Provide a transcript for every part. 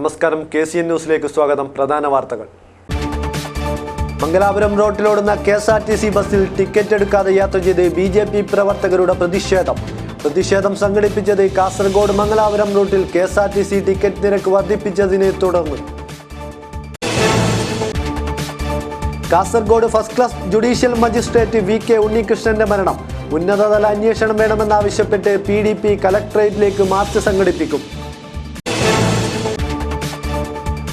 നമസ്കാരം, KCN ന്യൂസിലേക്ക് സ്വാഗതം. പ്രധാന വാർത്തകൾ. മംഗലാപുരം റോഡിലോടുന്ന KSRTC ബസ്സിൽ ടിക്കറ്റ് എടുക്കാതെ യാത്ര ചെയ്ത് BJP പ്രവർത്തകരുടെ പ്രതിഷേധം സംഘടിപ്പിച്ചത് കാസർഗോഡ് മംഗലാപുരം റൂട്ടിൽ KSRTC ടിക്കറ്റ് നിരക്ക് വർദ്ധിപ്പിച്ചതിനെ തുടർന്ന്. Kasaragod first class judicial magistrate VK ഉണ്ണികൃഷ്ണന്റെ മരണം ഉന്നതതല അന്വേഷണം വേണമെന്നാവശ്യപ്പെട്ട് PDP കലക്ടറേറ്റിലേക്ക് മാർച്ച് സംഘടിപ്പിക്കും.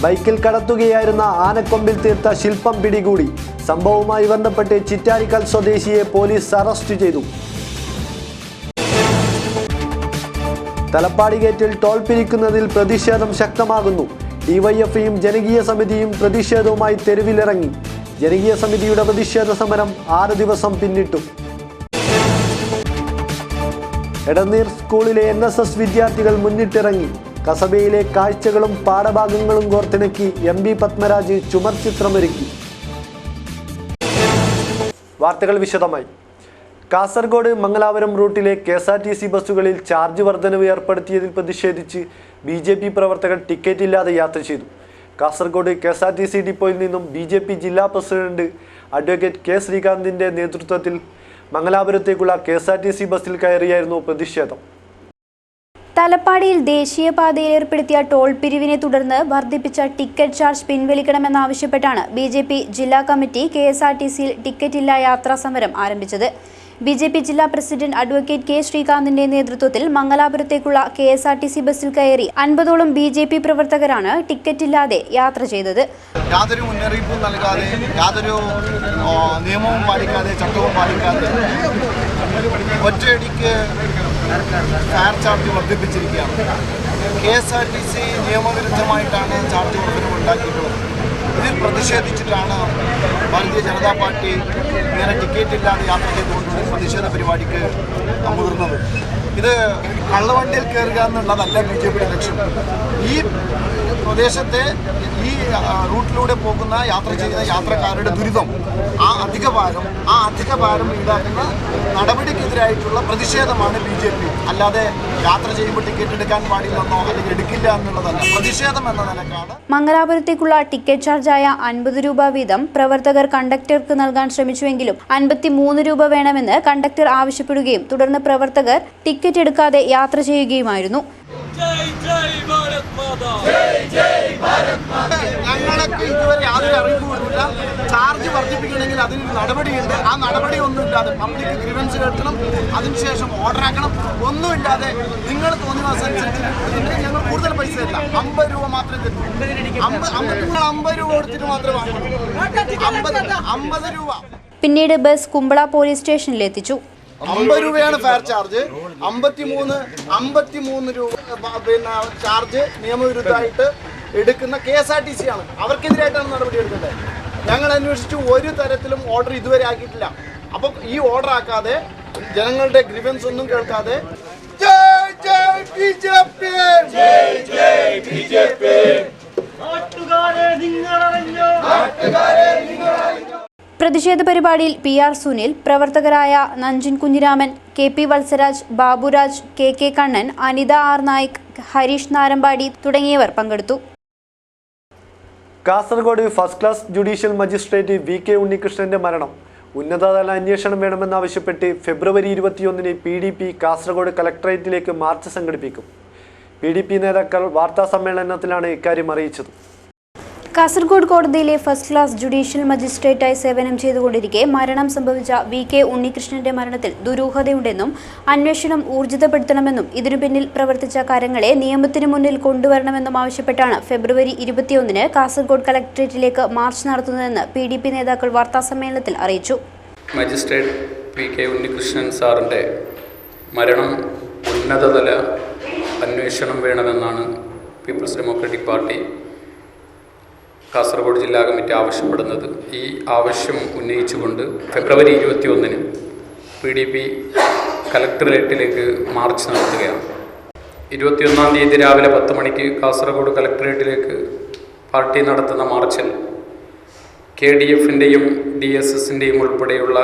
ബൈക്കിൽ കടത്തുകയായിരുന്ന ആനക്കൊമ്പിൽ തീർത്ത ശില്പം പിടികൂടി. സംഭവവുമായി ബന്ധപ്പെട്ട് ചിറ്റാരിക്കൽ സ്വദേശിയെ പോലീസ് അറസ്റ്റ് ചെയ്തു. തലപ്പാടി ഗേറ്റിൽ ടോൾ പിരിക്കുന്നതിൽ പ്രതിഷേധം ശക്തമാകുന്നു. DYFയും ജനകീയ സമിതിയും പ്രതിഷേധവുമായി തെരുവിലിറങ്ങി. ജനകീയ സമിതിയുടെ പ്രതിഷേധ സമരം 6 ദിവസം പിന്നിട്ടു. എടനീർ സ്കൂളിലെ NSS വിദ്യാർത്ഥികൾ മുന്നിട്ടിറങ്ങി. കസബയിലെ കാഴ്ചകളും പാഠഭാഗങ്ങളും കോർത്തിണക്കി MP പത്മരാജ് ചുമർ ചിത്രമൊരുക്കി. വാർത്തകൾ വിശദമായി. കാസർഗോഡ് മംഗലാപുരം റൂട്ടിലെ KSRTC ബസ്സുകളിൽ ചാർജ് വർധനവ് ഏർപ്പെടുത്തിയതിൽ പ്രതിഷേധിച്ച് BJP പ്രവർത്തകർ ടിക്കറ്റ് ഇല്ലാതെ യാത്ര ചെയ്തു. കാസർഗോഡ് KSRTC ഡിപ്പോയിൽ നിന്നും BJP ജില്ലാ പ്രസിഡന്റ് അഡ്വക്കേറ്റ് K ശ്രീകാന്തിന്റെ നേതൃത്വത്തിൽ മംഗലാപുരത്തേക്കുള്ള KSRTC ബസ്സിൽ കയറിയായിരുന്നു പ്രതിഷേധം. തലപ്പാടിയിൽ ദേശീയപാതയിൽ ഏർപ്പെടുത്തിയ ടോൾ പിരിവിനെ തുടർന്ന് വർദ്ധിപ്പിച്ച ടിക്കറ്റ് ചാർജ് പിൻവലിക്കണമെന്നാവശ്യപ്പെട്ടാണ് BJP ജില്ലാ കമ്മിറ്റി KSRTCയിൽ ടിക്കറ്റില്ലാ യാത്രാ സമരം ആരംഭിച്ചത്. BJP ജില്ലാ പ്രസിഡന്റ് അഡ്വക്കേറ്റ് K ശ്രീകാന്തിന്റെ നേതൃത്വത്തിൽ മംഗലാപുരത്തേക്കുള്ള KSRTC ബസ്സിൽ കയറി 50ഓളം BJP പ്രവർത്തകരാണ് ടിക്കറ്റില്ലാതെ യാത്ര ചെയ്തത്. യാതൊരു മുന്നറിയിപ്പും നൽകാതെ, യാതൊരു നിയമവും പാലിക്കാതെ, ചട്ടവും പാലിക്കാതെ ഒറ്റയടിക്ക് ഫെയർ ചാർജ് വർദ്ധിപ്പിച്ചിരിക്കുകയാണ്. KSRTC നിയമവിരുദ്ധമായിട്ടാണ് ചാർജ് വർധനവ് ഉണ്ടാക്കിയിട്ടുള്ളത്. ഇതിൽ പ്രതിഷേധിച്ചിട്ടാണ് ഭാരതീയ ജനതാ പാർട്ടി ഇങ്ങനെ ടിക്കറ്റ് ഇല്ലാതെ യാത്ര ചെയ്തുകൊണ്ട് പ്രതിഷേധ പരിപാടിക്ക് മുതിർന്നത്. ഇത് കള്ളവണ്ടിയിൽ കയറുക എന്നുള്ളതല്ല BJPയുടെ ലക്ഷ്യം. ഈ പ്രദേശത്തെ ഈ റൂട്ടിലൂടെ പോകുന്ന യാത്ര ചെയ്യുന്ന യാത്രക്കാരുടെ ദുരിതം, ആ അധിക ഭാരം ഈടാക്കുന്ന നടപടിക്കെതിരായിട്ടുള്ള പ്രതിഷേധമാണ് BJP. അല്ലാതെ യാത്ര ചെയ്യുമ്പോൾ ടിക്കറ്റ് എടുക്കാൻ പാടില്ലെന്നോ അല്ലെങ്കിൽ എടുക്കില്ല എന്നുള്ളതല്ല, പ്രതിഷേധം എന്ന നിലക്കാണ്. മംഗലാപുരത്തേക്കുള്ള ടിക്കറ്റ് ചാർജായ 50 രൂപ വീതം പ്രവർത്തകർ കണ്ടക്ടർക്ക് നൽകാൻ ശ്രമിച്ചുവെങ്കിലും 53 രൂപ വേണമെന്ന് കണ്ടക്ടർ ആവശ്യപ്പെടുകയും തുടർന്ന് പ്രവർത്തകർ ടിക്കറ്റ് എടുക്കാതെ യാത്ര ചെയ്യുകയുമായിരുന്നു. ഞങ്ങൾക്ക് ഇതുവരെ യാതൊരു അറിവുമില്ല. ചാർജ് വർദ്ധിപ്പിക്കണമെങ്കിൽ അതിനൊരു നടപടിയുണ്ട്. ആ നടപടി ഒന്നുമില്ലാതെ പബ്ലിക് ഗ്രീവൻസ് കേൾക്കണം, അതിനുശേഷം ഓർഡർ ആക്കണം. ഒന്നുമില്ലാതെ നിങ്ങൾ തോന്നിയതനുസരിച്ച് ഞങ്ങൾ കൂടുതൽ പൈസ ഇല്ല, 50 രൂപ മാത്രമേ തരൂ. 50 രൂപ കൊടുത്തിട്ട് മാത്രമേ വാങ്ങുള്ളൂ. 50 രൂപ. പിന്നീട് ബസ് കുമ്പള പോലീസ് സ്റ്റേഷനിൽ എത്തിച്ചു. 50 രൂപയാണ് ഫെയർ ചാർജ്. 53 രൂപ പിന്നെ ചാർജ് നിയമവിരുദ്ധമായിട്ട് എടുക്കുന്ന KSRTC ആണ്. അവർക്കെതിരായിട്ടാണ് നടപടി എടുക്കേണ്ടത്. ഞങ്ങൾ അന്വേഷിച്ചു, ഒരു തരത്തിലും ഓർഡർ ഇതുവരെ ആക്കിയിട്ടില്ല. അപ്പം ഈ ഓർഡർ ആക്കാതെ, ജനങ്ങളുടെ ഗ്രീവൻസ് ഒന്നും കേൾക്കാതെ പ്രതിഷേധ പരിപാടിയിൽ PR സുനിൽ, പ്രവർത്തകരായ നഞ്ചിൻ Kunhiraman, KP Valsaraj, Baburaj, KK Kannan, Anitha R Naik, Harish Narampadi തുടങ്ങിയവർ പങ്കെടുത്തു. Kasaragod first class judicial magistrate VK ഉണ്ണികൃഷ്ണന്റെ മരണം ഉന്നതതല അന്വേഷണം വേണമെന്നാവശ്യപ്പെട്ട് ഫെബ്രുവരി 21-ന് PDP കാസർഗോഡ് കലക്ടറേറ്റിലേക്ക് മാർച്ച് സംഘടിപ്പിക്കും. PDP നേതാക്കൾ വാർത്താ സമ്മേളനത്തിലാണ് ഇക്കാര്യം അറിയിച്ചത്. കാസർഗോഡ് കോടതിയിലെ ഫസ്റ്റ് ക്ലാസ് ജുഡീഷ്യൽ മജിസ്ട്രേറ്റായി സേവനം ചെയ്തുകൊണ്ടിരിക്കെ മരണം സംഭവിച്ച VK ഉണ്ണികൃഷ്ണന്റെ മരണത്തിൽ ദുരൂഹതയുണ്ടെന്നും അന്വേഷണം ഊർജിതപ്പെടുത്തണമെന്നും ഇതിനു പിന്നിൽ പ്രവർത്തിച്ച കാര്യങ്ങളെ നിയമത്തിന് മുന്നിൽ കൊണ്ടുവരണമെന്നും ആവശ്യപ്പെട്ടാണ് ഫെബ്രുവരി 21-ന് കാസർഗോഡ് കലക്ടറേറ്റിലേക്ക് മാർച്ച് നടത്തുന്നതെന്ന് PDP നേതാക്കൾ വാർത്താസമ്മേളനത്തിൽ അറിയിച്ചു. മജിസ്ട്രേറ്റ് VK ഉണ്ണികൃഷ്ണൻ സാറിൻ്റെ മരണം ഉന്നതതല അന്വേഷണം വേണമെന്നാണ് പീപ്പിൾസ് ഡെമോക്രാറ്റിക് പാർട്ടി കാസർഗോഡ് ജില്ലാ കമ്മിറ്റി ആവശ്യപ്പെടുന്നത്. ഈ ആവശ്യം ഉന്നയിച്ചുകൊണ്ട് ഫെബ്രുവരി 21-ന് PDP കലക്ടറേറ്റിലേക്ക് മാർച്ച് നടത്തുകയാണ്. 21-ാം തീയതി രാവിലെ 10 മണിക്ക് കാസർഗോഡ് കലക്ടറേറ്റിലേക്ക് പാർട്ടി നടത്തുന്ന മാർച്ചിൽ KDF-ൻ്റെയും DSS-ൻ്റെയും ഉൾപ്പെടെയുള്ള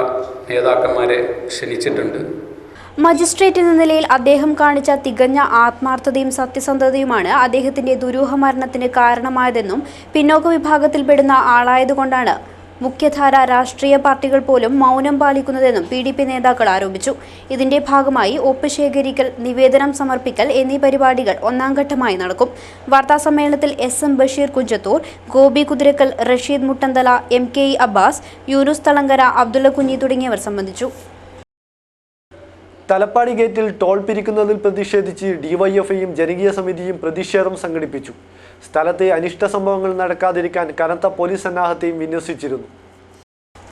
നേതാക്കന്മാരെ ക്ഷണിച്ചിട്ടുണ്ട്. മജിസ്ട്രേറ്റ് എന്ന നിലയിൽ അദ്ദേഹം കാണിച്ച തികഞ്ഞ ആത്മാർത്ഥതയും സത്യസന്ധതയുമാണ് അദ്ദേഹത്തിന്റെ ദുരൂഹ മരണത്തിന് കാരണമായതെന്നും പിന്നോക്ക വിഭാഗത്തിൽപ്പെടുന്ന ആളായതുകൊണ്ടാണ് മുഖ്യധാര രാഷ്ട്രീയ പാർട്ടികൾ പോലും മൗനം പാലിക്കുന്നതെന്നും PDP നേതാക്കൾ ആരോപിച്ചു. ഇതിന്റെ ഭാഗമായി ഒപ്പ് ശേഖരിക്കൽ, നിവേദനം സമർപ്പിക്കൽ എന്നീ പരിപാടികൾ ഒന്നാംഘട്ടമായി നടക്കും. വാർത്താസമ്മേളനത്തിൽ SM ബഷീർ കുഞ്ചത്തൂർ, ഗോപി കുതിരക്കൽ, റഷീദ് മുട്ടന്തല, MKE അബ്ബാസ്, യൂനുസ് തളങ്കര, അബ്ദുള്ള കുഞ്ഞി തുടങ്ങിയവർ സംബന്ധിച്ചു. തലപ്പാടി ഗേറ്റിൽ ടോൾ പിരിക്കുന്നതിൽ പ്രതിഷേധിച്ച് DYFIയും ജനകീയ സമിതിയും പ്രതിഷേധം സംഘടിപ്പിച്ചു. സ്ഥലത്തെ അനിഷ്ട സംഭവങ്ങൾ നടക്കാതിരിക്കാൻ കനത്ത പോലീസ് സന്നാഹത്തെയും വിന്യസിച്ചിരുന്നു.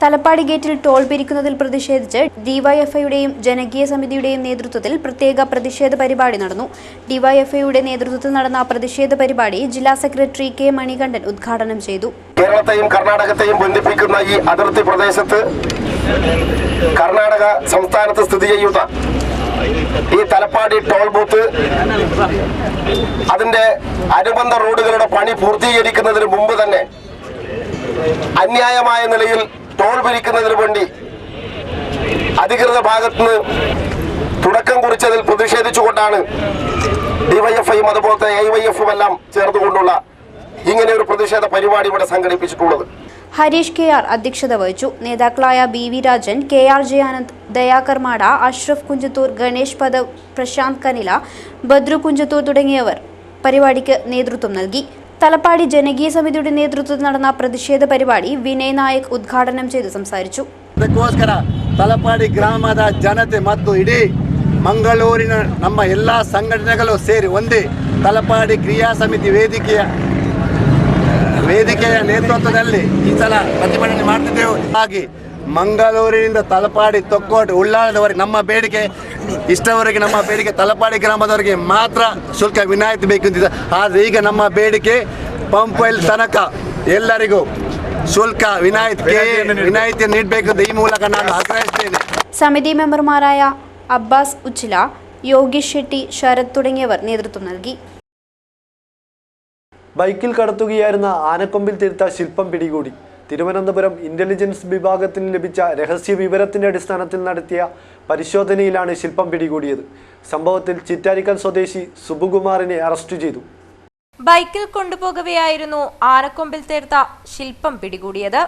തലപ്പാടി ഗേറ്റിൽ ടോൾ പിരിക്കുന്നതിൽ പ്രതിഷേധിച്ച് DYFIയുടെയും ജനകീയ സമിതിയുടെയും നേതൃത്വത്തിൽ പ്രത്യേക പ്രതിഷേധ പരിപാടി നടന്നു. DYFIയുടെ നേതൃത്വത്തിൽ നടന്ന പ്രതിഷേധ പരിപാടി ജില്ലാ സെക്രട്ടറി K മണികണ്ഠൻ ഉദ്ഘാടനം ചെയ്തു. കേരളത്തെയും കർണാടകത്തെയും ബന്ധിപ്പിക്കുന്ന ഈ അതിർത്തി പ്രദേശത്ത് കർണാടക സംസ്ഥാനത്ത് സ്ഥിതി ചെയ്യുന്ന ഈ തലപ്പാടി ടോൾ ബൂത്ത് അതിന്റെ അനുബന്ധ റോഡുകളുടെ പണി പൂർത്തീകരിക്കുന്നതിന് മുമ്പ് തന്നെ അന്യായമായ നിലയിൽ ടോൾ പിരിക്കുന്നതിന് വേണ്ടി അധികൃത ഭാഗത്തുനിന്ന് തുടക്കം കുറിച്ചതിൽ പ്രതിഷേധിച്ചുകൊണ്ടാണ് DYFIയും അതുപോലത്തെ AYFും എല്ലാം ചേർന്നുകൊണ്ടുള്ള ഇങ്ങനെ ഒരു പ്രതിഷേധ പരിപാടി ഇവിടെ സംഘടിപ്പിച്ചിട്ടുള്ളത്. ഹരീഷ് KR അധ്യക്ഷത വഹിച്ചു. നേതാക്കളായ BV രാജൻ, KR ജയാനന്ദ്, ദയാകർ മാട, അഷ്റഫ് കുഞ്ചത്തൂർ, ഗണേഷ് പദവ്, പ്രശാന്ത് കനില, ബദ്രു കുഞ്ചത്തൂർ തുടങ്ങിയവർ പരിപാടിക്ക് നേതൃത്വം നൽകി. തലപ്പാടി ജനകീയ സമിതിയുടെ നേതൃത്വത്തിൽ നടന്ന പ്രതിഷേധ പരിപാടി വിനയ് നായക് ഉദ്ഘാടനം ചെയ്ത് സംസാരിച്ചു. ಅದಕ್ಕೋಸ್ಕರ ತಲಪಾಡಿ ಗ್ರಾಮದ ಜನತೆ ಮತ್ತು ಇಡೀ ಮಂಗಳೂರಿನ ನಮ್ಮ ಎಲ್ಲ ಸಂಘಟನೆಗಳು ಸೇರಿ ಒಂದೇ ತಲಪಾಡಿ ಕ್ರಿಯಾ ಸಮಿತಿ ವೇದಿಕೆಯ ನೇತೃತ್ವದಲ್ಲಿ ಈ ಸಲ ಪ್ರತಿಭಟನೆ ಮಾಡ್ತಿದ್ದೆವು. ಹಾಗೆ ಮಂಗಳೂರಿನಿಂದ ತಲಪಾಡಿ ತೊಕ್ಕೋಟೆ ಉಳ್ಳಾಳದವರೆಗೆ ನಮ್ಮ ಬೇಡಿಕೆ ಇಷ್ಟವರೆಗೆ ನಮ್ಮ ಬೇಡಿಕೆ ತಲಪಾಡಿ ಗ್ರಾಮದವರಿಗೆ ಮಾತ್ರ ಶುಲ್ಕ ವಿನಾಯಿತಿ ಬೇಕು ಅಂತಿದೆ. ಆದರೆ ಈಗ ನಮ್ಮ ಬೇಡಿಕೆ ಪಂಪೈಲ್ ತನಕ ಎಲ್ಲರಿಗೂ ಶುಲ್ಕ ವಿನಾಯಿತಿ ನೀಡಬೇಕು ಈ ಮೂಲಕ ನಾನು ಆಗ್ರಹಿಸುತ್ತೇನೆ. സമിതി മെമ്പർമാരായ അബ്ബാസ് ഉച്ചില, യോഗീഷ് ഷെട്ടി, ശരത് തുടങ്ങിയവർ നേതൃത്വം നൽകി. ബൈക്കിൽ കടത്തുകയായിരുന്ന ആനക്കൊമ്പിൽ തീർത്ത ശില്പം പിടികൂടി. തിരുവനന്തപുരം ഇന്റലിജൻസ് വിഭാഗത്തിന് ലഭിച്ച രഹസ്യ വിവരത്തിന്റെ അടിസ്ഥാനത്തിൽ നടത്തിയ പരിശോധനയിലാണ് ശില്പം പിടികൂടിയത്. സംഭവത്തിൽ ചിറ്റാരിക്കൽ സ്വദേശി സുബുകുമാറിനെ അറസ്റ്റ് ചെയ്തു. ബൈക്കിൽ കൊണ്ടുപോകവെയായിരുന്നു ആനക്കൊമ്പിൽ തീർത്ത ശില്പം പിടികൂടിയത്.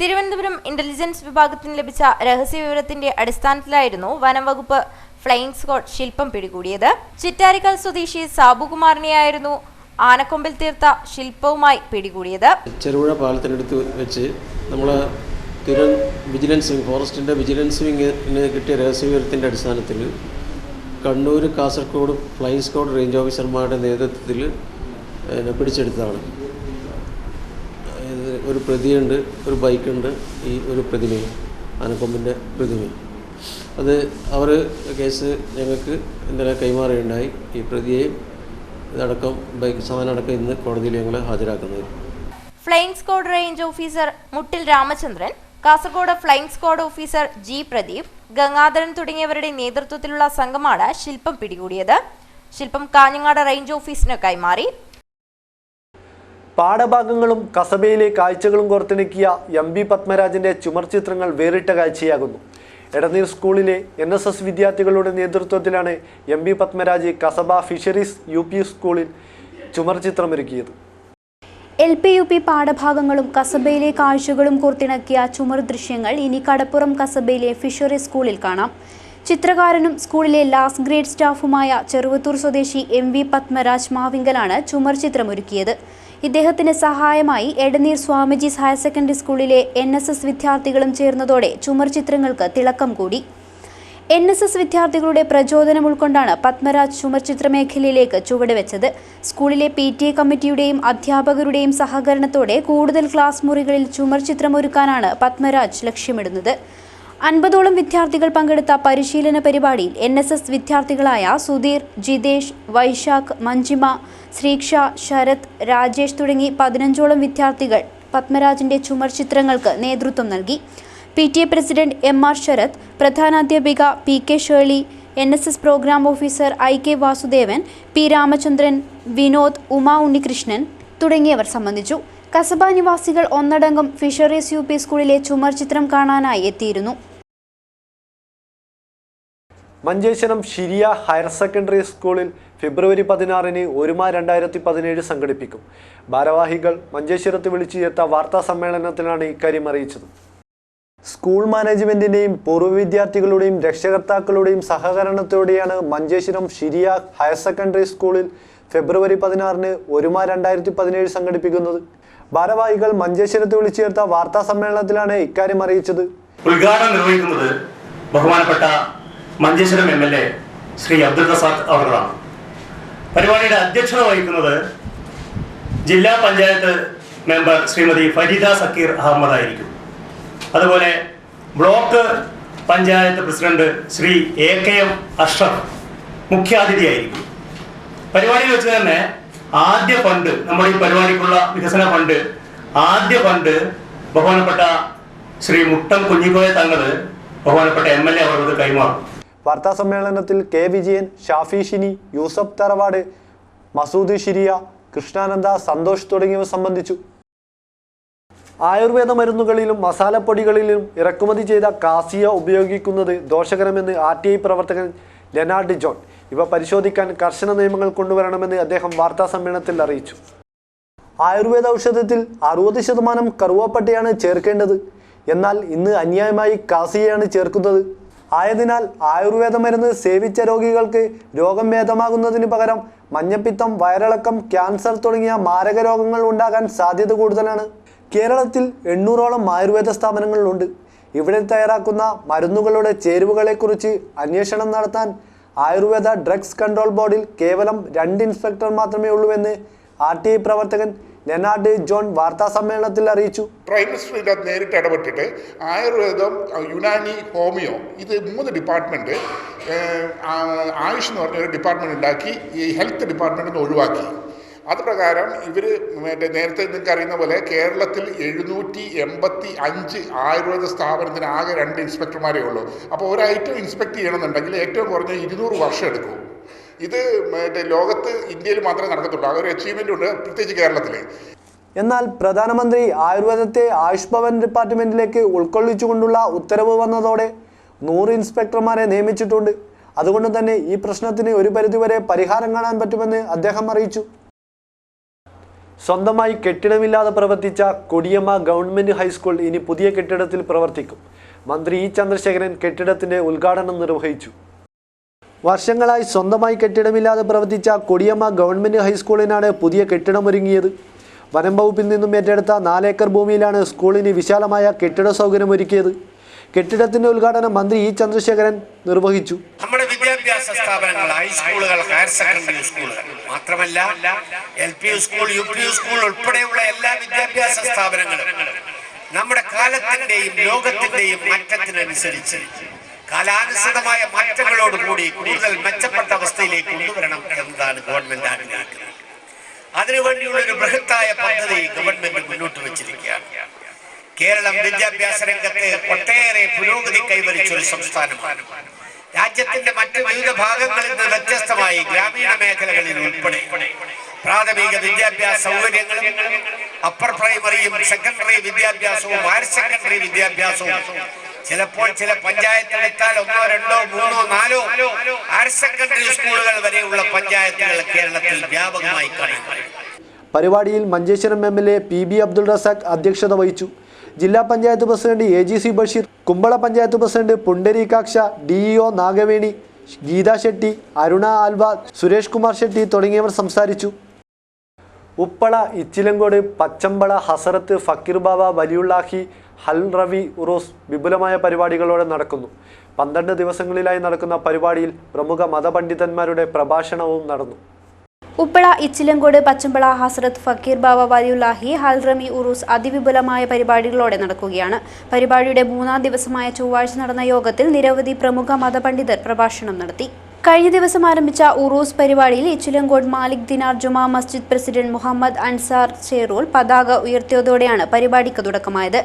തിരുവനന്തപുരം ഇന്റലിജൻസ് വിഭാഗത്തിന് ലഭിച്ച രഹസ്യ വിവരത്തിന്റെ അടിസ്ഥാനത്തിലായിരുന്നു വനംവകുപ്പ് ഫ്ലൈയിങ് സ്ക്വാഡ് ശില്പം പിടികൂടിയത്. ചിറ്റാരിക്കൽ സ്വദേശി സാബുകുമാറിനെയായിരുന്നു ആനക്കൊമ്പിൽ തീർത്ത ശില്പവുമായി പിടികൂടിയത്. ചെറുപുഴ പാലത്തിനടുത്ത് വെച്ച് നമ്മൾ വിജിലൻസ് വിങ്, ഫോറസ്റ്റിൻ്റെ വിജിലൻസ് വിങ്ങിന് കിട്ടിയ രഹസ്യവിവരത്തിൻ്റെ അടിസ്ഥാനത്തിൽ Kannur, Kasaragod flying squad range ഓഫീസർമാരുടെ നേതൃത്വത്തിൽ പിടിച്ചെടുത്തതാണ്. ഒരു പ്രതിയുണ്ട്, ഒരു ബൈക്കുണ്ട്, ഈ ഒരു പ്രതിമയും, ആനക്കൊമ്പിൻ്റെ പ്രതിമയും. അത് അവർ കേസ് ഞങ്ങൾക്ക് ഇന്നലെ കൈമാറുകയുണ്ടായി. ഈ പ്രതിയെയും ഇതടക്കം ബൈക്ക് സാധനമടക്കം ഇന്ന് കോടതിയിൽ ഞങ്ങൾ ഹാജരാക്കുന്നത്. ഫ്ലൈയിങ് സ്ക്വാഡ് റേഞ്ച് ഓഫീസർ മുട്ടിൽ Ramachandran, Kasaragod flying squad officer G Pradeep, Gangadharan തുടങ്ങിയവരുടെ നേതൃത്വത്തിലുള്ള സംഘമാണ് ശില്പം പിടികൂടിയത്. ശില്പം കാഞ്ഞങ്ങാട് റേഞ്ച് ഓഫീസിന് കൈമാറി. പാഠഭാഗങ്ങളും കസബയിലെ കാഴ്ചകളും കോർത്തിണക്കിയ MB പത്മരാജന്റെ ചുമർ ചിത്രങ്ങൾ വേറിട്ട കാഴ്ചയാകുന്നു. എടനീർ സ്കൂളിലെ NSS വിദ്യാർത്ഥികളുടെ നേതൃത്വത്തിലാണ് MB Padmaraj Kasaba fisheries UP സ്കൂളിൽ ചുമർ ചിത്രമൊരുക്കിയത്. LP UP പാഠഭാഗങ്ങളും കസബയിലെ കാഴ്ചകളും കോർത്തിണക്കിയ ചുമർ ദൃശ്യങ്ങൾ ഇനി കടപ്പുറം കസബയിലെ ഫിഷറീസ് സ്കൂളിൽ കാണാം. ചിത്രകാരനും സ്കൂളിലെ ലാസ്റ്റ് ഗ്രേഡ് സ്റ്റാഫുമായ ചെറുവത്തൂർ സ്വദേശി MV പത്മരാജ് മാവിങ്കലാണ് ചുമർ ചിത്രമൊരുക്കിയത്. ഇദ്ദേഹത്തിന് സഹായമായി എടനീർ സ്വാമിജീസ് ഹയർ സെക്കൻഡറി സ്കൂളിലെ NSS വിദ്യാർത്ഥികളും ചേർന്നതോടെ ചുമർ ചിത്രങ്ങൾക്ക് തിളക്കം കൂടി. NSS വിദ്യാർത്ഥികളുടെ പ്രചോദനം ഉൾക്കൊണ്ടാണ് പത്മരാജ് ചുമർ ചിത്രമേഖലയിലേക്ക് ചുവടുവെച്ചത്. സ്കൂളിലെ PTA കമ്മിറ്റിയുടെയും അധ്യാപകരുടെയും സഹകരണത്തോടെ കൂടുതൽ ക്ലാസ് മുറികളിൽ ചുമർ ചിത്രമൊരുക്കാനാണ് പത്മരാജ് ലക്ഷ്യമിടുന്നത്. 50ഓളം വിദ്യാർത്ഥികൾ പങ്കെടുത്ത പരിശീലന പരിപാടിയിൽ NSS വിദ്യാർത്ഥികളായ സുധീർ, ജിതേഷ്, വൈശാഖ്, മഞ്ജിമ, ശ്രീക്ഷ, ശരത്, രാജേഷ് തുടങ്ങി 15ഓളം വിദ്യാർത്ഥികൾ പത്മരാജിന്റെ ചുമർ ചിത്രങ്ങൾക്ക് നേതൃത്വം നൽകി. PTA പ്രസിഡന്റ് MR ശരത്, പ്രധാനാധ്യാപിക PK Shirley, NSS programme officer IK Vasudevan, P Ramachandran, Vinod, Uma Unnikrishnan തുടങ്ങിയവർ സംബന്ധിച്ചു. കസബ നിവാസികൾ ഒന്നടങ്കം ഫിഷറീസ് UP സ്കൂളിലെ ചുമർ ചിത്രം കാണാനായി എത്തിയിരുന്നു. മഞ്ചേശ്വരം ഷിരിയ ഹയർ സെക്കൻഡറി സ്കൂളിൽ ഫെബ്രുവരി 16-ന് ഒരുമ 2017 സംഘടിപ്പിക്കും. ഭാരവാഹികൾ മഞ്ചേശ്വരത്ത് വിളിച്ചു ചേർത്ത വാർത്താ സമ്മേളനത്തിലാണ് ഇക്കാര്യം അറിയിച്ചത്. സ്കൂൾ മാനേജ്മെന്റിന്റെയും പൂർവ്വ വിദ്യാർത്ഥികളുടെയും രക്ഷകർത്താക്കളുടെയും സഹകരണത്തോടെയാണ് മഞ്ചേശ്വരം ഷിരിയ ഹയർ സെക്കൻഡറി സ്കൂളിൽ ഫെബ്രുവരി 16-ന് ഒരുമ 2017 സംഘടിപ്പിക്കുന്നത്. ഭാരവാഹികൾ മഞ്ചേശ്വരത്ത് വിളിച്ചു ചേർത്ത വാർത്താ സമ്മേളനത്തിലാണ് ഇക്കാര്യം അറിയിച്ചത്. ഉദ്ഘാടനം നിർവഹിക്കുന്നത് ബഹുമാനപ്പെട്ട മഞ്ചേശ്വരം MLA ശ്രീ അബ്ദുൽ റസാഖ് അവர்களാണ്. പരിപാടിയുടെ അധ്യക്ഷത വഹിക്കുന്നത് ജില്ലാ പഞ്ചായത്ത് മെമ്പർ ശ്രീമതി ഫരീദ സക്കീർ അഹമ്മദ് ആയിരിക്കും. അതുപോലെ block panchayat president Shri AKM Ashraf മുഖ്യാതിഥിയായിരിക്കും. പരിപാടിയിൽ വെച്ച് തന്നെ ആദ്യ ഫണ്ട്, നമ്മുടെ ഈ പരിപാടിക്കുള്ള വികസന ഫണ്ട്, ആദ്യ ഫണ്ട് ബഹുമാനപ്പെട്ട ശ്രീ മുട്ടം കുഞ്ഞിക്കോയ തങ്ങള് ബഹുമാനപ്പെട്ട MLA അവർക്ക് കൈമാറും. വാർത്താ സമ്മേളനത്തിൽ K. വിജയൻ, ഷാഫി ഷിനി, യൂസഫ് തറവാട്, മസൂദ് ഷിരിയ, കൃഷ്ണാനന്ദ, സന്തോഷ് തുടങ്ങിയവർ സംബന്ധിച്ചു. ആയുർവേദ മരുന്നുകളിലും മസാലപ്പൊടികളിലും ഇറക്കുമതി ചെയ്ത കാസിയ ഉപയോഗിക്കുന്നത് ദോഷകരമെന്ന് RTI പ്രവർത്തകൻ ലെനാർഡ് ജോൺ. ഇവ പരിശോധിക്കാൻ കർശന നിയമങ്ങൾ കൊണ്ടുവരണമെന്ന് അദ്ദേഹം വാർത്താ സമ്മേളനത്തിൽ അറിയിച്ചു. ആയുർവേദ ഔഷധത്തിൽ 60% കറുവാപ്പട്ടയാണ് ചേർക്കേണ്ടത്. എന്നാൽ ഇന്ന് അന്യായമായി കാസിയയാണ് ചേർക്കുന്നത്. ആയതിനാൽ ആയുർവേദ മരുന്ന് സേവിച്ച രോഗികൾക്ക് രോഗം ഭേദമാകുന്നതിന് പകരം മഞ്ഞപ്പിത്തം, വയറിളക്കം, ക്യാൻസർ തുടങ്ങിയ മാരക രോഗങ്ങൾ ഉണ്ടാകാൻ സാധ്യത കൂടുതലാണ്. കേരളത്തിൽ 800ഓളം ആയുർവേദ സ്ഥാപനങ്ങളുണ്ട്. ഇവിടെ തയ്യാറാക്കുന്ന മരുന്നുകളുടെ ചേരുവകളെക്കുറിച്ച് അന്വേഷണം നടത്താൻ ആയുർവേദ ഡ്രഗ്സ് കൺട്രോൾ ബോർഡിൽ കേവലം 2 ഇൻസ്പെക്ടർ മാത്രമേ ഉള്ളൂവെന്ന് RTI പ്രവർത്തകൻ ലെനാർഡ് ജോൺ വാർത്താ സമ്മേളനത്തിൽ അറിയിച്ചു. പ്രൈം മിനിസ്റ്റർ ഇതിനകത്ത് നേരിട്ട് ഇടപെട്ടിട്ട് ആയുർവേദം, യുനാനി, ഹോമിയോ ഇത് 3 ഡിപ്പാർട്ട്മെൻറ്റ്, ആയുഷ് എന്ന് പറഞ്ഞൊരു ഡിപ്പാർട്ട്മെൻറ്റ് ഉണ്ടാക്കി ഈ ഹെൽത്ത് ഡിപ്പാർട്ട്മെൻറ്റിൽ ഒഴിവാക്കി. അത് പ്രകാരം ഇവർ നേരത്തെ നിങ്ങൾക്ക് അറിയുന്ന പോലെ കേരളത്തിൽ 785 ആയുർവേദ സ്ഥാപനത്തിന് ആകെ 2 ഇൻസ്പെക്ടർമാരേ ഉള്ളൂ. അപ്പോൾ ഒരു ഐറ്റം ഇൻസ്പെക്ട് ചെയ്യണമെന്നുണ്ടെങ്കിൽ ഏറ്റവും കുറഞ്ഞ 200 വർഷം എടുക്കും. ഇത് ലോകത്ത്, ഇന്ത്യയിൽ മാത്രമേ നടക്കത്തുള്ളൂ. അതൊരു അച്ചീവ്മെൻ്റ് ഉണ്ട്, പ്രത്യേകിച്ച് കേരളത്തിൽ. എന്നാൽ പ്രധാനമന്ത്രി ആയുർവേദത്തെ ആയുഷ് ഭവൻ ഡിപ്പാർട്ട്മെന്റിലേക്ക് ഉൾക്കൊള്ളിച്ചുകൊണ്ടുള്ള ഉത്തരവ് വന്നതോടെ 100 ഇൻസ്പെക്ടർമാരെ നിയമിച്ചിട്ടുണ്ട്. അതുകൊണ്ട് തന്നെ ഈ പ്രശ്നത്തിന് ഒരു പരിധിവരെ പരിഹാരം കാണാൻ പറ്റുമെന്ന് അദ്ദേഹം അറിയിച്ചു. സ്വന്തമായി കെട്ടിടമില്ലാതെ പ്രവർത്തിച്ച കൊടിയമ്മ ഗവൺമെന്റ് ഹൈസ്കൂൾ ഇനി പുതിയ കെട്ടിടത്തിൽ പ്രവർത്തിക്കും. മന്ത്രി E. ചന്ദ്രശേഖരൻ കെട്ടിടത്തിന്റെ ഉദ്ഘാടനം നിർവഹിച്ചു. വർഷങ്ങളായി സ്വന്തമായി കെട്ടിടമില്ലാതെ പ്രവർത്തിച്ച കൊടിയമ്മ ഗവൺമെന്റ് ഹൈസ്കൂളിനാണ് പുതിയ കെട്ടിടമൊരുങ്ങിയത്. വനം വകുപ്പിൽ നിന്നും ഏറ്റെടുത്ത 4 ഏക്കർ ഭൂമിയിലാണ് സ്കൂളിന് വിശാലമായ കെട്ടിട സൗകര്യം ഒരുക്കിയത്. കെട്ടിടത്തിന്റെ ഉദ്ഘാടനം മന്ത്രി E. ചന്ദ്രശേഖരൻ നിർവഹിച്ചു. നമ്മുടെ വിദ്യാഭ്യാസ സ്ഥാപനങ്ങൾ, ഹൈസ്കൂളുകൾ, ഹയർ സെക്കൻഡറി സ്കൂളുകൾ മാത്രമല്ല LP സ്കൂൾ, UP സ്കൂൾ ഉൾപ്പെടെയുള്ള എല്ലാ വിദ്യാഭ്യാസ സ്ഥാപനങ്ങളും നമ്മുടെ കാലത്തിന്റെയും ലോകത്തിന്റെയും മാറ്റത്തിനനുസരിച്ച് കാലാനുസൃതമായ മാറ്റങ്ങളോടുകൂടി കൂടുതൽ മെച്ചപ്പെട്ട അവസ്ഥയിലേക്ക് കൊണ്ടുവരണം എന്നതാണ് ഗവൺമെന്റ് ആഗ്രഹിക്കുന്നത്. അതിനുവേണ്ടിയുള്ള ഒരു ബൃഹത്തായ പദ്ധതി ഗവൺമെന്റ് മുന്നോട്ട് വെച്ചിരിക്കുകയാണ്. കേരളം വിദ്യാഭ്യാസ രംഗത്ത് ഒട്ടേറെ പുരോഗതി കൈവരിച്ച ഒരു സംസ്ഥാനമാണ്. രാജ്യത്തിന്റെ മറ്റ് വിവിധ ഭാഗങ്ങളിൽ നിന്ന് വ്യത്യസ്തമായി ഗ്രാമീണ മേഖലകളിൽ ഉൾപ്പെടെ പ്രാഥമിക വിദ്യാഭ്യാസ സൗകര്യങ്ങളും അപ്പർ പ്രൈമറിയും സെക്കൻഡറി വിദ്യാഭ്യാസവും ഹയർ സെക്കൻഡറി വിദ്യാഭ്യാസവും ചിലപ്പോൾ ചില പഞ്ചായത്തിലെത്താൽ 1, 2, 3, 4 ഹയർ സെക്കൻഡറി സ്കൂളുകൾ വരെയുള്ള പഞ്ചായത്തുകൾ കേരളത്തിൽ വ്യാപകമായി കാണാൻ കഴിയും. പരിപാടിയിൽ മഞ്ചേശ്വരം MLA PB അബ്ദുൾ റസാഖ് അധ്യക്ഷത വഹിച്ചു. ജില്ലാ panchayat president AGC Basheer, Kumbla panchayat president Pundarikaksha, DEO Nagaveni, Geetha Shetty, Aruna Alva, Suresh Kumar Shetty തുടങ്ങിയവർ സംസാരിച്ചു. ഉപ്പള, ഇച്ചിലങ്കോട്, പച്ചമ്പള, ഹസരത്ത്, ഫക്കീർ ബാബ, വലിയുള്ളാഹി, ഹൽ റവി ഉറൂസ് വിപുലമായ പരിപാടികളോടെ നടക്കുന്നു. 12 ദിവസങ്ങളിലായി നടക്കുന്ന പരിപാടിയിൽ പ്രമുഖ മതപണ്ഡിതന്മാരുടെ പ്രഭാഷണവും നടന്നു. ഉപ്പള, ഇച്ചിലങ്കോട്, പച്ചമ്പള, ഹസ്രത്ത്, ഫക്കീർ ബാബ, വലിയുള്ളാഹി, ഹൽ റമി ഉറൂസ് അതിവിപുലമായ പരിപാടികളോടെ നടക്കുകയാണ്. പരിപാടിയുടെ 3ാം ദിവസമായ ചൊവ്വാഴ്ച നടന്ന യോഗത്തിൽ നിരവധി പ്രമുഖ മതപണ്ഡിതർ പ്രഭാഷണം നടത്തി. കഴിഞ്ഞ ദിവസം ആരംഭിച്ച ഉറൂസ് പരിപാടിയിൽ ഇച്ചിലങ്കോട് മാലിക് ദിനാർ ജുമാ മസ്ജിദ് പ്രസിഡന്റ് മുഹമ്മദ് അൻസാർ ചേറൂൽ പതാക ഉയർത്തിയതോടെയാണ് പരിപാടിക്ക് തുടക്കമായത്.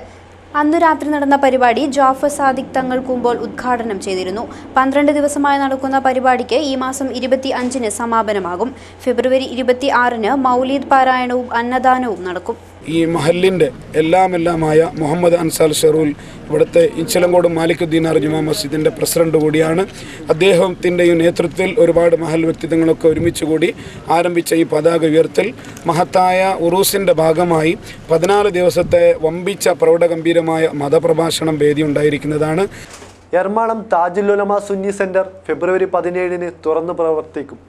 അന്നു രാത്രി നടന്ന പരിപാടി ജാഫർ സാദിഖ് തങ്ങൾ കുമ്പോൾ ഉദ്ഘാടനം ചെയ്തിരുന്നു. 12 ദിവസമായി നടക്കുന്ന പരിപാടിക്ക് ഈ മാസം 25-ന് സമാപനമാകും. ഫെബ്രുവരി 26-ന് മൗലീദ് പാരായണവും അന്നദാനവും നടക്കും. ഈ മഹലിൻ്റെ എല്ലാമായ മുഹമ്മദ് അൻസാൽ ഷെറൂൽ ഇവിടുത്തെ ഇഞ്ചലങ്കോട് മാലിക്കുദ്ദീനാർ ജുമാ മസ്ജിദിൻ്റെ പ്രസിഡന്റ് കൂടിയാണ്. അദ്ദേഹത്തിൻ്റെയും നേതൃത്വത്തിൽ ഒരുപാട് മഹൽ വ്യക്തിത്വങ്ങളൊക്കെ ഒരുമിച്ച് കൂടി ആരംഭിച്ച ഈ പതാക ഉയർത്തൽ മഹത്തായ ഉറൂസിൻ്റെ ഭാഗമായി 14 ദിവസത്തെ വമ്പിച്ച പ്രൗഢഗംഭീരമായ മതപ്രഭാഷണം വേദി ഉണ്ടായിരിക്കുന്നതാണ്. എറണാകുളം താജുൽ ഉലമ സുന്നി സെൻറ്റർ ഫെബ്രുവരി 17-ന് തുറന്നു പ്രവർത്തിക്കും.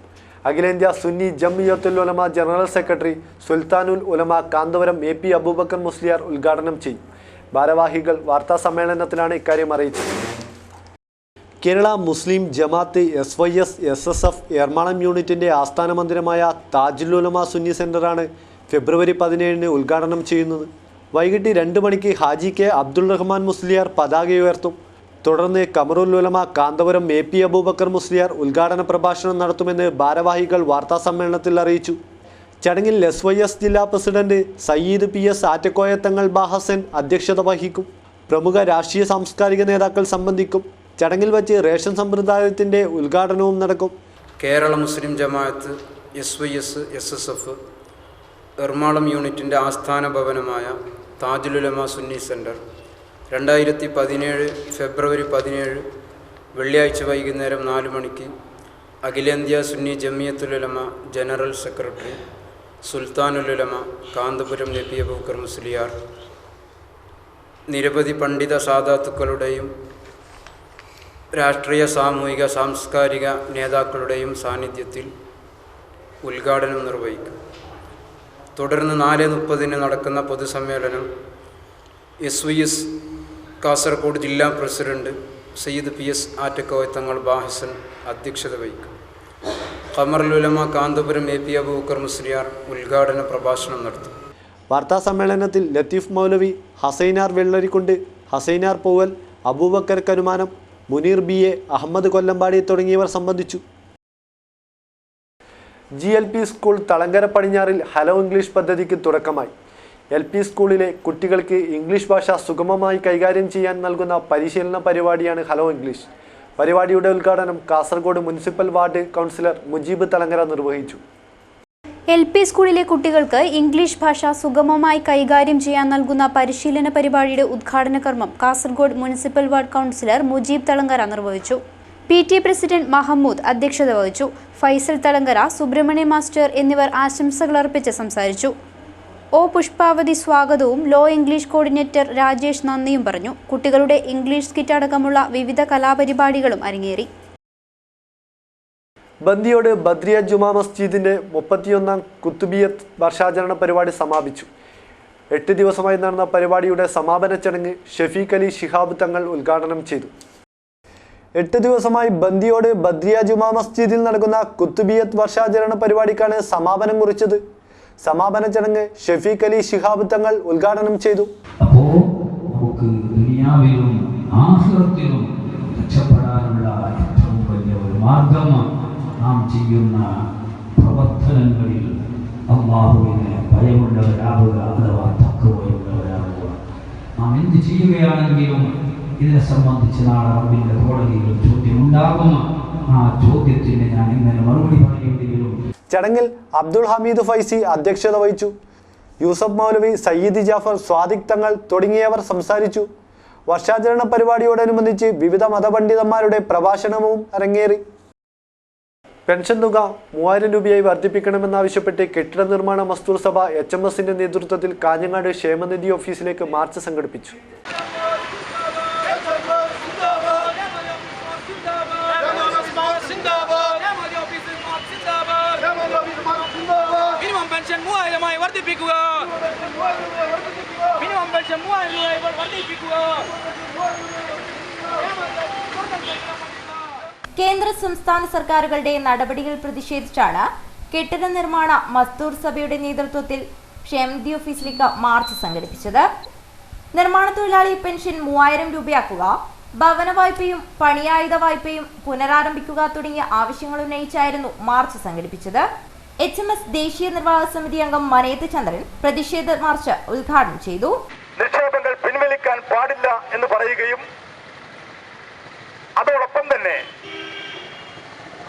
അഖിലേന്ത്യാ സുന്നി ജംഇയ്യത്തുൽ ഉലമ ജനറൽ സെക്രട്ടറി സുൽത്താനുൽ ഉലമ കാന്തപുരം AP അബൂബക്കർ മുസ്ലിയാർ ഉദ്ഘാടനം ചെയ്യും. ഭാരവാഹികൾ വാർത്താസമ്മേളനത്തിലാണ് ഇക്കാര്യം അറിയിച്ചത്. കേരള മുസ്ലിം ജമാഅത്ത് SYS SSF എറണാകുളം യൂണിറ്റിൻ്റെ ആസ്ഥാന മന്ദിരമായ താജുൽ ഉലമ സുന്നി സെൻറ്ററാണ് ഫെബ്രുവരി 17-ന് ഉദ്ഘാടനം ചെയ്യുന്നത്. വൈകിട്ട് 2 മണിക്ക് ഹാജി K അബ്ദുൾ റഹ്മാൻ മുസ്ലിയാർ പതാക ഉയർത്തും. തുടർന്ന് കമറുൽ ഉലമ കാന്തപുരം AP അബൂബക്കർ മുസ്ലിയാർ ഉദ്ഘാടന പ്രഭാഷണം നടത്തുമെന്ന് ഭാരവാഹികൾ വാർത്താസമ്മേളനത്തിൽ അറിയിച്ചു. ചടങ്ങിൽ SYS ജില്ലാ പ്രസിഡന്റ് സയ്യിദ് PS ആറ്റക്കോയ തങ്ങൾ ബാഹസൻ അധ്യക്ഷത വഹിക്കും. പ്രമുഖ രാഷ്ട്രീയ സാംസ്കാരിക നേതാക്കൾ സംബന്ധിക്കും. ചടങ്ങിൽ വച്ച് റേഷൻ സമ്പ്രദായത്തിൻ്റെ ഉദ്ഘാടനവും നടക്കും. കേരള മുസ്ലിം ജമാഅത്ത് SYS SSF എറണാകുളം യൂണിറ്റിൻ്റെ ആസ്ഥാന ഭവനമായ താജുൽ ഉലമ സുന്നി സെൻറ്റർ 2017 ഫെബ്രുവരി 17 വെള്ളിയാഴ്ച വൈകുന്നേരം 4 മണിക്ക് അഖിലേന്ത്യാ സുന്നി ജംഇയ്യത്തുൽ ഉലമ ജനറൽ സെക്രട്ടറി സുൽത്താനുൽ ഉലമ കാന്തപുരം AP അബൂബക്കർ മുസ്ലിയാർ നിരവധി പണ്ഡിത സാദാത്തുക്കളുടെയും രാഷ്ട്രീയ സാമൂഹിക സാംസ്കാരിക നേതാക്കളുടെയും സാന്നിധ്യത്തിൽ ഉദ്ഘാടനം നിർവഹിക്കും. തുടർന്ന് 4:30-ന് നടക്കുന്ന പൊതുസമ്മേളനം SYS കാസർഗോഡ് ജില്ലാ പ്രസിഡന്റ് സയ്യിദ് PS ആറ്റക്കോയ തങ്ങൾ ബാഹസൻ അധ്യക്ഷത വഹിക്കും. ഖമറുൽ ഉലമ കാന്തപുരം AP അബൂബക്കർ മുസ്ലിയാർ ഉദ്ഘാടന പ്രഭാഷണം നടത്തും. വാർത്താ സമ്മേളനത്തിൽ ലത്തീഫ് മൗലവി, ഹസൈനാർ വെള്ളരിക്കുണ്ട്, ഹസൈനാർ പൂവൽ, അബൂബക്കർ കനുമാനം, മുനീർ BA, അഹമ്മദ് കൊല്ലമ്പാടി തുടങ്ങിയവർ സംബന്ധിച്ചു. GLP സ്കൂൾ തളങ്കര പടിഞ്ഞാറിൽ ഹലോ ഇംഗ്ലീഷ് പദ്ധതിക്ക് തുടക്കമായി. LP സ്കൂളിലെ കുട്ടികൾക്ക് ഇംഗ്ലീഷ് ഭാഷ സുഗമമായി കൈകാര്യം ചെയ്യാൻ നൽകുന്ന പരിശീലന പരിപാടിയാണ് ഹലോ ഇംഗ്ലീഷ്. പരിപാടിയുടെ ഉദ്ഘാടനം Kasaragod municipal ward councillor Mujeeb Thalangara നിർവഹിച്ചു. LP സ്കൂളിലെ കുട്ടികൾക്ക് ഇംഗ്ലീഷ് ഭാഷ സുഗമമായി കൈകാര്യം ചെയ്യാൻ നൽകുന്ന പരിശീലന പരിപാടിയുടെ ഉദ്ഘാടന കർമ്മം Kasaragod municipal ward councillor Mujeeb Thalangara നിർവഹിച്ചു. PTA പ്രസിഡന്റ് മഹമ്മൂദ് അധ്യക്ഷത വഹിച്ചു. ഫൈസൽ തളങ്കര, സുബ്രഹ്മണ്യ മാസ്റ്റർ എന്നിവർ ആശംസകൾ അർപ്പിച്ച് സംസാരിച്ചു. പുഷ്പാവതി സ്വാഗതവും ലോ ഇംഗ്ലീഷ് കോർഡിനേറ്റർ രാജേഷ് നന്ദിയും പറഞ്ഞു. കുട്ടികളുടെ ഇംഗ്ലീഷ് സ്കിറ്റ് അടക്കമുള്ള വിവിധ കലാപരിപാടികളും അരങ്ങേറി. ബന്ദിയോട് ബദ്രിയ ജുമാ മസ്ജിദിന്റെ 31ാം കുത്തുബിയത്ത് വർഷാചരണ പരിപാടി സമാപിച്ചു. 8 ദിവസമായി നടന്ന പരിപാടിയുടെ സമാപന ചടങ്ങ് ഷഫീഖ് അലി ശിഹാബ് തങ്ങൾ ഉദ്ഘാടനം ചെയ്തു. 8 ദിവസമായി ബന്ദിയോട് ബദ്രിയ ജുമാ മസ്ജിദിൽ നടക്കുന്ന കുത്തുബിയത്ത് വർഷാചരണ പരിപാടിക്കാണ് സമാപനം കുറിച്ചത്. സമാപന ചടങ്ങ് ഷഫീഖ് അലി ശിഹാബ് തങ്ങൾ ഉദ്ഘാടനം ചെയ്തു. അപ്പോൾ നമുക്ക് ദുനിയാവിലും ആഖിറത്തിലും രക്ഷപ്പെടാനുള്ള ഏറ്റവും വലിയ ഒരു മാർഗം നാം ചെയ്യുന്ന പ്രവർത്തനങ്ങളിൽ അല്ലാഹുവിനെ ഭയമുള്ളവരാവുക, അഥവാ തഖ്വയുള്ളവരാവുക. നാം എന്ത് ചെയ്യുകയാണെങ്കിലും ഇതിനെ സംബന്ധിച്ച് നാളെ റബ്ബിന്റെ കോടതിയിൽ ചോദ്യമുണ്ടാകും. ആ ചോദ്യത്തിന് ഞാൻ ഇങ്ങനെ മറുപടി പറയേണ്ടി വരും. ചടങ്ങിൽ അബ്ദുൾ ഹമീദ് ഫൈസി അധ്യക്ഷത വഹിച്ചു. യൂസഫ് മൗലവി, സയ്യിദ് ജാഫർ, സ്വാദിഖ് തങ്ങൾ തുടങ്ങിയവർ സംസാരിച്ചു. വർഷാചരണ പരിപാടിയോടനുബന്ധിച്ച് വിവിധ മതപണ്ഡിതന്മാരുടെ പ്രഭാഷണവും അരങ്ങേറി. പെൻഷൻ തുക 3000 രൂപയായി വർദ്ധിപ്പിക്കണമെന്നാവശ്യപ്പെട്ട് കെട്ടിട നിർമ്മാണ മസ്ദൂർ സഭ HMSന്റെ നേതൃത്വത്തിൽ കാഞ്ഞങ്ങാട് ക്ഷേമനിധി ഓഫീസിലേക്ക് മാർച്ച് സംഘടിപ്പിച്ചു. കേന്ദ്ര സംസ്ഥാന സർക്കാരുകളുടെ നടപടികൾ പ്രതിഷേധിച്ചാണ് കെട്ടിട നിർമ്മാണ മസ്ദൂർ സഭയുടെ നേതൃത്വത്തിൽ ക്ഷേമനിധി ഓഫീസിലേക്ക് മാർച്ച് സംഘടിപ്പിച്ചത്. നിർമ്മാണ തൊഴിലാളി പെൻഷൻ 3000 രൂപയാക്കുക, ഭവന വായ്പയും പണിയായുധ വായ്പയും പുനരാരംഭിക്കുക തുടങ്ങിയ ആവശ്യങ്ങൾ ഉന്നയിച്ചായിരുന്നു മാർച്ച് സംഘടിപ്പിച്ചത്. HMS ദേശീയ നിർവാഹക സമിതി അംഗം മനേത്ത് ചന്ദ്രൻ പ്രതിഷേധ മാർച്ച് ഉദ്ഘാടനം ചെയ്തു. നിക്ഷേപങ്ങൾ പിൻവലിക്കാൻ പാടില്ല എന്ന് പറയുകയും അതോടൊപ്പം തന്നെ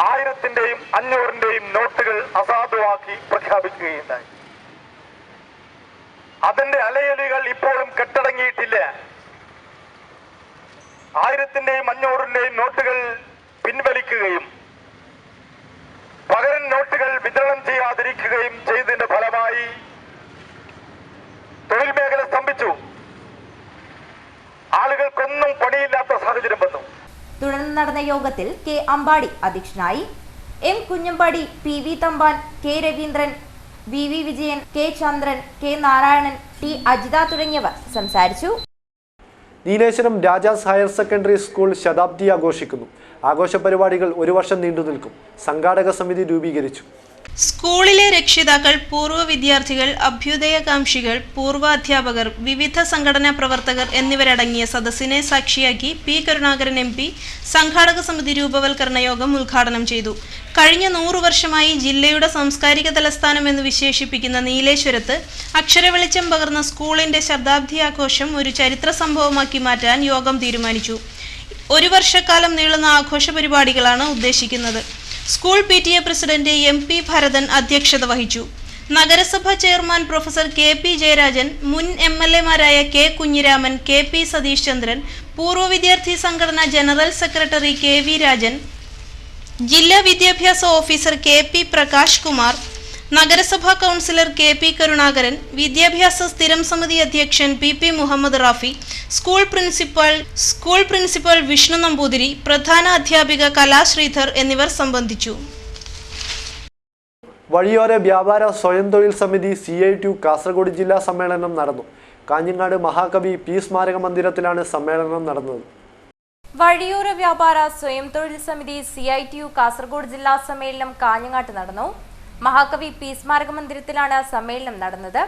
1000-ന്റെയും 500-ന്റെയും നോട്ടുകൾ അസാധുവാക്കി പ്രഖ്യാപിക്കുകയുണ്ടായി. അതിന്റെ അലയലുകൾ ഇപ്പോഴും കെട്ടടങ്ങിയിട്ടില്ല. 1000-ന്റെയും 500-ന്റെയും നോട്ടുകൾ പിൻവലിക്കുകയും പകരം നോട്ടുകൾ വിതരണം ചെയ്യാതിരിക്കുകയും ചെയ്തതിന്റെ ഫലമായി തൊഴിൽ മേഖല സ്തംഭിച്ചു. ആളുകൾക്കൊന്നും പണിയില്ലാത്ത സാഹചര്യം വന്നു. തുടർന്ന് നടന്ന യോഗത്തിൽ കെ അമ്പാടി അധ്യക്ഷനായി. M Kunhambadi, P V Thampan, K Raveendran, V V Vijayan, K Chandran, K Narayanan, T Ajitha തുടങ്ങിയവർ സംസാരിച്ചു. Nileshwaram Rajas higher secondary school ശതാബ്ദി ആഘോഷിക്കുന്നു. ആഘോഷ പരിപാടികൾ 1 വർഷം നീണ്ടു നിൽക്കും. സംഘാടക സമിതി രൂപീകരിച്ചു. സ്കൂളിലെ രക്ഷിതാക്കൾ, പൂർവ്വ വിദ്യാർത്ഥികൾ, അഭ്യുദയകാംക്ഷികൾ, പൂർവ്വ അധ്യാപകർ, വിവിധ സംഘടനാ പ്രവർത്തകർ എന്നിവരടങ്ങിയ സദസ്സിനെ സാക്ഷിയാക്കി പി കരുണാകരൻ MP സംഘാടക സമിതി രൂപവൽക്കരണ യോഗം ഉദ്ഘാടനം ചെയ്തു. കഴിഞ്ഞ 100 വർഷമായി ജില്ലയുടെ സാംസ്കാരിക തലസ്ഥാനം എന്ന് വിശേഷിപ്പിക്കുന്ന നീലേശ്വരത്ത് അക്ഷരവെളിച്ചം പകർന്ന സ്കൂളിന്റെ ശതാബ്ദി ആഘോഷം ഒരു ചരിത്ര സംഭവമാക്കി മാറ്റാൻ യോഗം തീരുമാനിച്ചു. 1 വർഷക്കാലം നീളുന്ന ആഘോഷ പരിപാടികളാണ് ഉദ്ദേശിക്കുന്നത്. School PTA president MP Bharathan അധ്യക്ഷത വഹിച്ചു. നഗരസഭ ചെയർമാൻ പ്രൊഫസർ KP ജയരാജൻ, മുൻ MLA-മാരായ K കുഞ്ഞിരാമൻ, KP സതീഷ് ചന്ദ്രൻ, പൂർവ്വ വിദ്യാർത്ഥി സംഘടന ജനറൽ സെക്രട്ടറി KV രാജൻ, ജില്ലാ വിദ്യാഭ്യാസ ഓഫീസർ KP പ്രകാശ് കുമാർ, നഗരസഭാ കൗൺസിലർ KP കരുണാകരൻ, വിദ്യാഭ്യാസ സ്ഥിരം സമിതി അധ്യക്ഷൻ PP Muhammad Rafi, school principal Vishnu Namboothiri, പ്രധാന അധ്യാപിക കലാശ്രീധർ എന്നിവർ സംബന്ധിച്ചു. വഴിയോര വ്യാപാര സ്വയം തൊഴിൽ സമിതി CITU കാസർഗോഡ് ജില്ലാ സമ്മേളനം നടന്നു. കാഞ്ഞങ്ങാട് മഹാകവി P സ്മാരക മന്ദിരത്തിലാണ് സമ്മേളനം നടന്നത്. വഴിയോര വ്യാപാര സ്വയം തൊഴിൽ സമിതി CITU കാസർഗോഡ് ജില്ലാ സമ്മേളനം കാഞ്ഞങ്ങാട്ട് നടന്നു. മഹാകവി P സ്മാരക മന്ദിരത്തിലാണ് സമ്മേളനം നടന്നത്.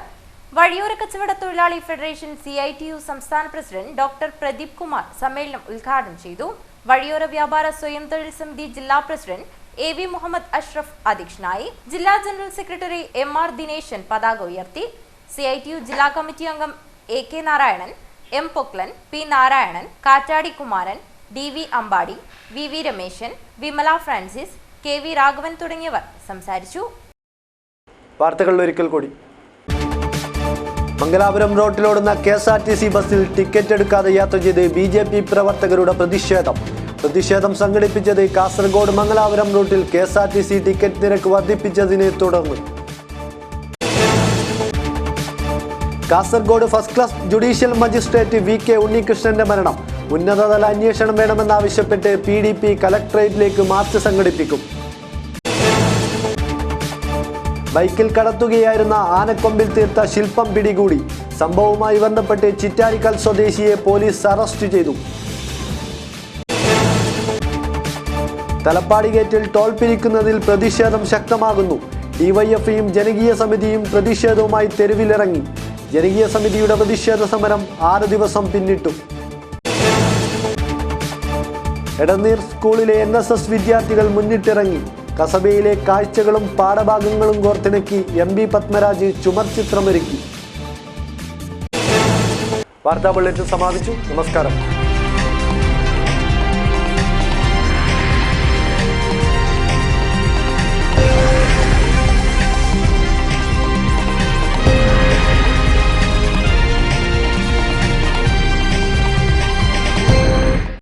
വഴിയോര കച്ചവട തൊഴിലാളി ഫെഡറേഷൻ CITU സംസ്ഥാന പ്രസിഡന്റ് ഡോക്ടർ പ്രദീപ് കുമാർ സമ്മേളനം ഉദ്ഘാടനം ചെയ്തു. വഴിയോര വ്യാപാര സ്വയം തൊഴിൽ സമിതി ജില്ലാ പ്രസിഡന്റ് AV മുഹമ്മദ് അഷ്റഫ് അധ്യക്ഷനായി. ജില്ലാ ജനറൽ സെക്രട്ടറി MR ദിനേശൻ പതാക ഉയർത്തി. CITU ജില്ലാ കമ്മിറ്റി അംഗം AK Narayanan, M Poklan, P Narayanan, Kattadi Kumaran, DV Ambadi, VV Rameshan, Vimala Francis, KV Raghavan തുടങ്ങിയവർ സംസാരിച്ചു. വാർത്തകൾ ഒരിക്കൽ കൂടി. മംഗലാപുരം റോട്ടിലോടുന്ന KSRTC ബസ്സിൽ ടിക്കറ്റ് എടുക്കാതെ യാത്ര ചെയ്ത് BJP പ്രവർത്തകരുടെ പ്രതിഷേധം സംഘടിപ്പിച്ചത് കാസർഗോഡ് മംഗലാപുരം റൂട്ടിൽ KSRTC ടിക്കറ്റ് നിരക്ക് വർദ്ധിപ്പിച്ചതിനെ തുടർന്ന്. Kasaragod first class judicial magistrate VK ഉണ്ണികൃഷ്ണന്റെ മരണം ഉന്നതതല അന്വേഷണം വേണമെന്നാവശ്യപ്പെട്ട് PDP കലക്ടറേറ്റിലേക്ക് മാർച്ച് സംഘടിപ്പിക്കും. ബൈക്കിൽ കടത്തുകയായിരുന്ന ആനക്കൊമ്പിൽ തീർത്ത ശില്പം പിടികൂടി. സംഭവവുമായി ബന്ധപ്പെട്ട് ചിറ്റാരിക്കൽ സ്വദേശിയെ പോലീസ് അറസ്റ്റ് ചെയ്തു. തലപ്പാടി ഗേറ്റിൽ ടോൾ പിരിക്കുന്നതിൽ പ്രതിഷേധം ശക്തമാകുന്നു. DYFയും ജനകീയ സമിതിയും പ്രതിഷേധവുമായി തെരുവിലിറങ്ങി. ജനകീയ സമിതിയുടെ പ്രതിഷേധ സമരം 6 ദിവസം പിന്നിട്ടു. എടനീർ സ്കൂളിലെ NSS വിദ്യാർത്ഥികൾ മുന്നിട്ടിറങ്ങി. കസബയിലെ കാഴ്ചകളും പാഠഭാഗങ്ങളും കോർത്തിണക്കി MP പത്മരാജ് ചുമർ ചിത്രമൊരുക്കി. വാർത്താ ബുള്ളറ്റിൻ സമാപിച്ചു. നമസ്കാരം.